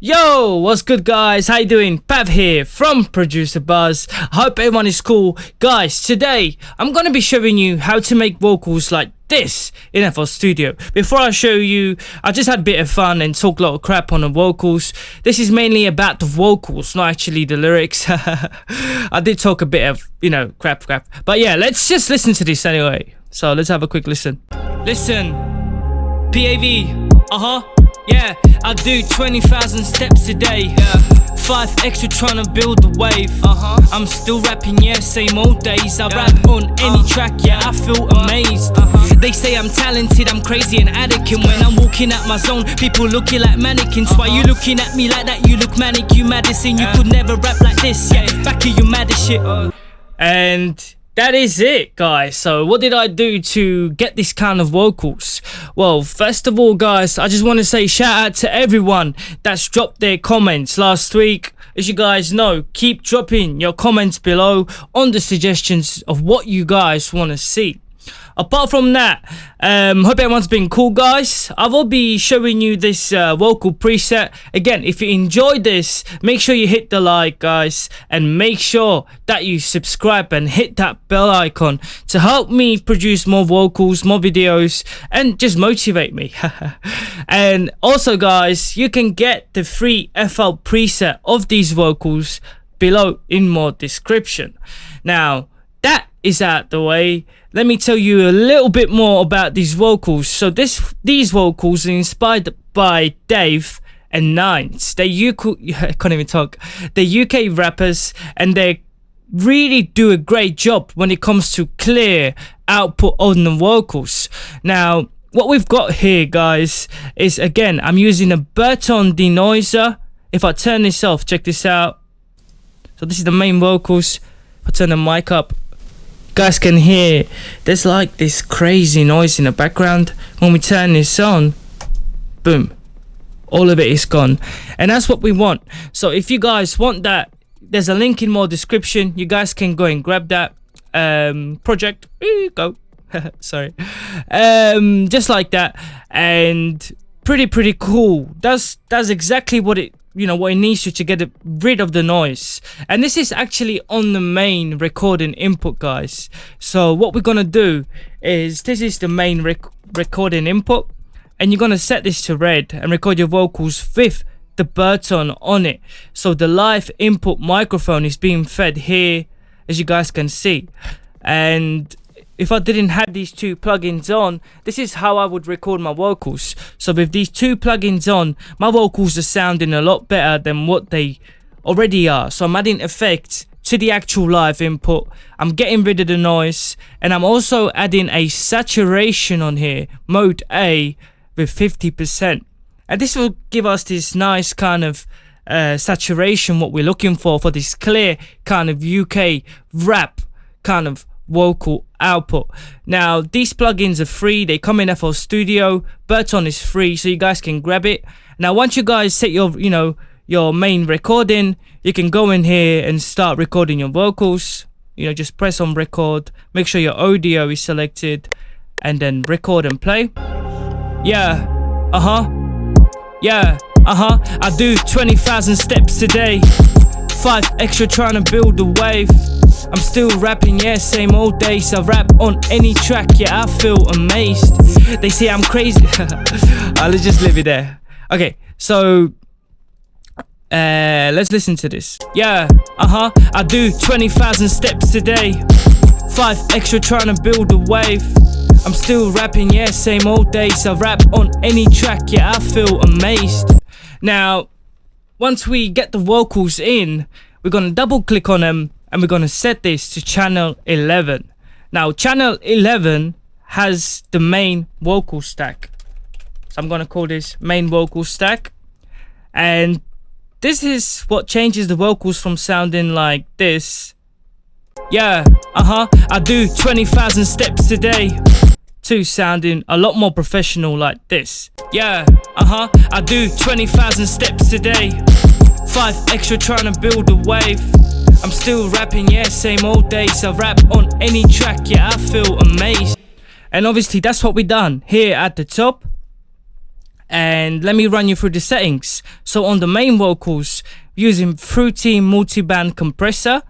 Yo, what's good guys? How you doing? Pav here from Producer Buzz. I hope everyone is cool. Guys, today I'm gonna be showing you how to make vocals like this in FL Studio. Before I show you, I just had a bit of fun and talk a lot of crap on the vocals. This is mainly about the vocals, not actually the lyrics. I did talk a bit of, crap. But yeah, let's just listen to this anyway. So let's have a quick listen. Listen, PAV, yeah, I do 20,000 steps a day. 5 extra trying to build a wave. I'm still rapping, yeah, same old days. I rap on any track, yeah, I feel amazed. They say I'm talented, I'm crazy and addict. When I'm walking out my zone, people looking like mannequins. Why you looking at me like that? You look manic, you Madison. You could never rap like this, yeah, back of you mad as shit. And that is it, guys. So what did I do to get this kind of vocals? Well, first of all, guys, I just want to say shout out to everyone that's dropped their comments last week. As you guys know, keep dropping your comments below on the suggestions of what you guys want to see. Apart from that, hope everyone's been cool, guys. I will be showing you this vocal preset. Again, if you enjoyed this, make sure you hit the like, guys, and make sure that you subscribe and hit that bell icon to help me produce more vocals, more videos, and just motivate me. And also, guys, you can get the free FL preset of these vocals below in my description. Now, that is out the way. Let me tell you a little bit more about these vocals. So these vocals are inspired by Dave and Nines. I can't even talk. They're UK rappers, and they really do a great job when it comes to clear output on the vocals. Now, what we've got here, guys, is, again, I'm using a Burton Denoiser. If I turn this off, check this out. So this is the main vocals. If I turn the mic up, guys can hear there's like this crazy noise in the background. When we turn this on, boom, all of it is gone, and that's what we want. So if you guys want that, there's a link in my description. You guys can go and grab that project. Go sorry, just like that, and pretty cool. That's exactly what it what it needs to get rid of the noise. And this is actually on the main recording input, guys. So what we're gonna do is, this is the main recording input, and you're gonna set this to red and record your vocals with the Burton on it. So the live input microphone is being fed here, as you guys can see. And if I didn't have these two plugins on, this is how I would record my vocals. So with these two plugins on, my vocals are sounding a lot better than what they already are. So I'm adding effects to the actual live input. I'm getting rid of the noise, and I'm also adding a saturation on here, mode A, with 50%. And this will give us this nice kind of saturation, what we're looking for this clear kind of UK rap kind of vocal output. Now, these plugins are free. They come in FL Studio. Burton is free, so you guys can grab it. Now, once you guys set your your main recording, you can go in here and start recording your vocals. Just press on record, make sure your audio is selected, and then record and play. Yeah, I do 20,000 steps a day. 5 extra trying to build a wave. I'm still rapping, yeah, same old days. I rap on any track, yeah, I feel amazed. They say I'm crazy. Let's just leave it there. Okay, so let's listen to this. Yeah, I do 20,000 steps a day. 5 extra trying to build a wave. I'm still rapping, yeah, same old days. I rap on any track, yeah, I feel amazed. Now, once we get the vocals in, we're gonna double click on them, and we're gonna set this to channel 11. Now, channel 11 has the main vocal stack. So I'm gonna call this main vocal stack. And this is what changes the vocals from sounding like this. Yeah, I do 20,000 steps a day, to sounding a lot more professional like this. Yeah, I do 20,000 steps a day. 5 extra trying to build a wave. I'm still rapping, yeah, same old days. I rap on any track, yeah, I feel amazed. And obviously that's what we done here at the top. And let me run you through the settings. So on the main vocals, using THRU multi-band compressor.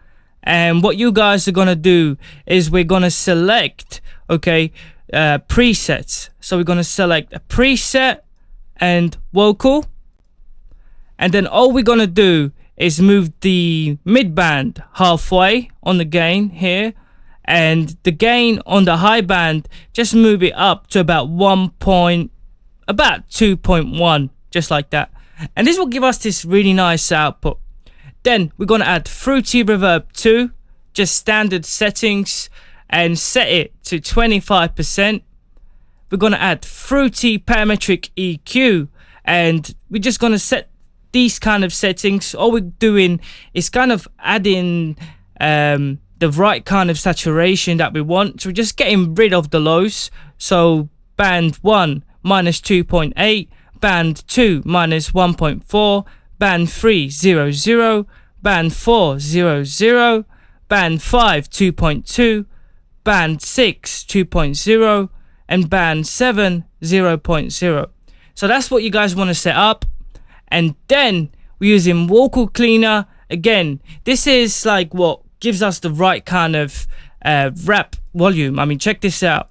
And what you guys are gonna do is we're gonna select, okay, presets. So we're gonna select a preset and vocal. And then all we're gonna do is move the mid band halfway on the gain here. And the gain on the high band, just move it up to about 2.1, just like that. And this will give us this really nice output. Then we're gonna add THRU reverb 2, just standard settings, and set it to 25%. We're gonna add THRU parametric EQ, and we're just gonna set these kind of settings. All we're doing is kind of adding the right kind of saturation that we want. So we're just getting rid of the lows. So band 1 minus 2.8, band 2 minus 1.4, band 3 0 0, band 4 0 0, band 5 2.2, band 6 2.0, and band 7 0.0. So that's what you guys want to set up. And then we're using vocal cleaner. Again, this is like what gives us the right kind of rap volume. I mean, check this out.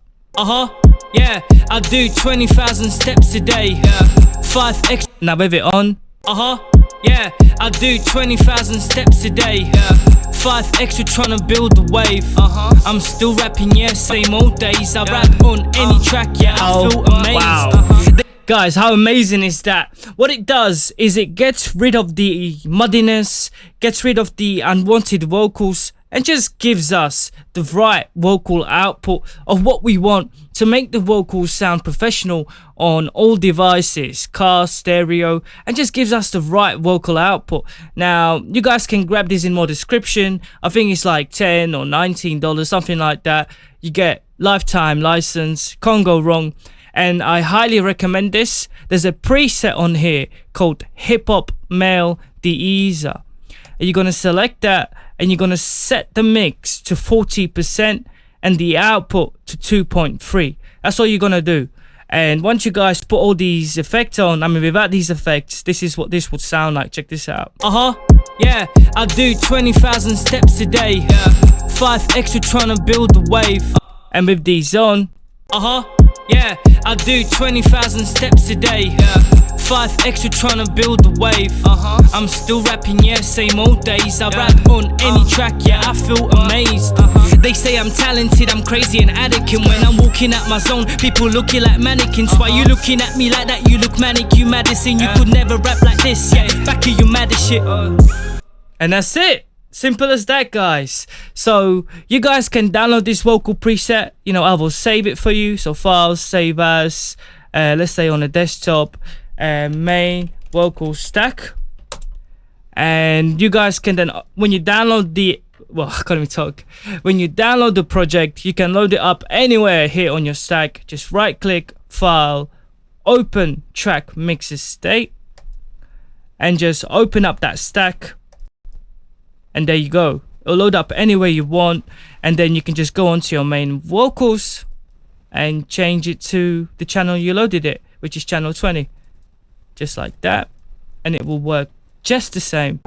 Yeah, I do 20,000 steps a day. 5x. Now with it on. Yeah, I do 20,000 steps a day. 5 extra trying to build a wave. I'm still rapping, yeah, same old days. I rap on any track, yeah, I feel amazed. Wow. Guys, how amazing is that? What it does is it gets rid of the muddiness, gets rid of the unwanted vocals, and just gives us the right vocal output of what we want to make the vocals sound professional on all devices, car, stereo, and just gives us the right vocal output. Now, you guys can grab this in more description. I think it's like $10 or $19, something like that. You get lifetime license, can't go wrong. And I highly recommend this. There's a preset on here called Hip Hop Male Denoiser. You're going to select that and you're going to set the mix to 40% and the output to 2.3. That's all you're going to do. And once you guys put all these effects on, I mean, without these effects, this is what this would sound like. Check this out. Yeah, I do 20,000 steps a day. 5 extra trying to build a wave. And with these on, yeah, I do 20,000 steps a day. 5 extra trying to build a wave. I'm still rapping, yeah, same old days. I rap on any track, yeah, I feel amazed. They say I'm talented, I'm crazy and addict. And when I'm walking out my zone, people looking like mannequins. Why you looking at me like that? You look manic, you Madison. You could never rap like this, yeah, back of you mad as shit. And that's it. Simple as that, guys. So you guys can download this vocal preset. You know, I will save it for you. So files, save as, let's say on a desktop, main vocal stack. And you guys can then, when you download the, well, I can't even talk. When you download the project, you can load it up anywhere here on your stack. Just right click, file, open track mixes state, and just open up that stack. And there you go. It'll load up anywhere you want, and then you can just go onto your main vocals and change it to the channel you loaded it, which is channel 20. Just like that, and it will work just the same.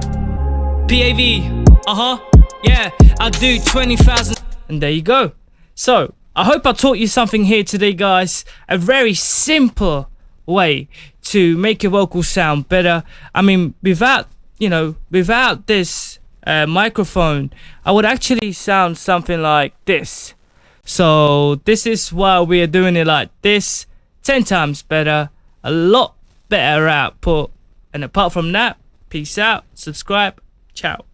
PAV, yeah, I do 20,000. And there you go. So I hope I taught you something here today, guys. A very simple way to make your vocals sound better. I mean, without this microphone, I would actually sound something like this. So this is why we are doing it like this. 10 times better, a lot better output. And apart from that, peace out, subscribe, ciao.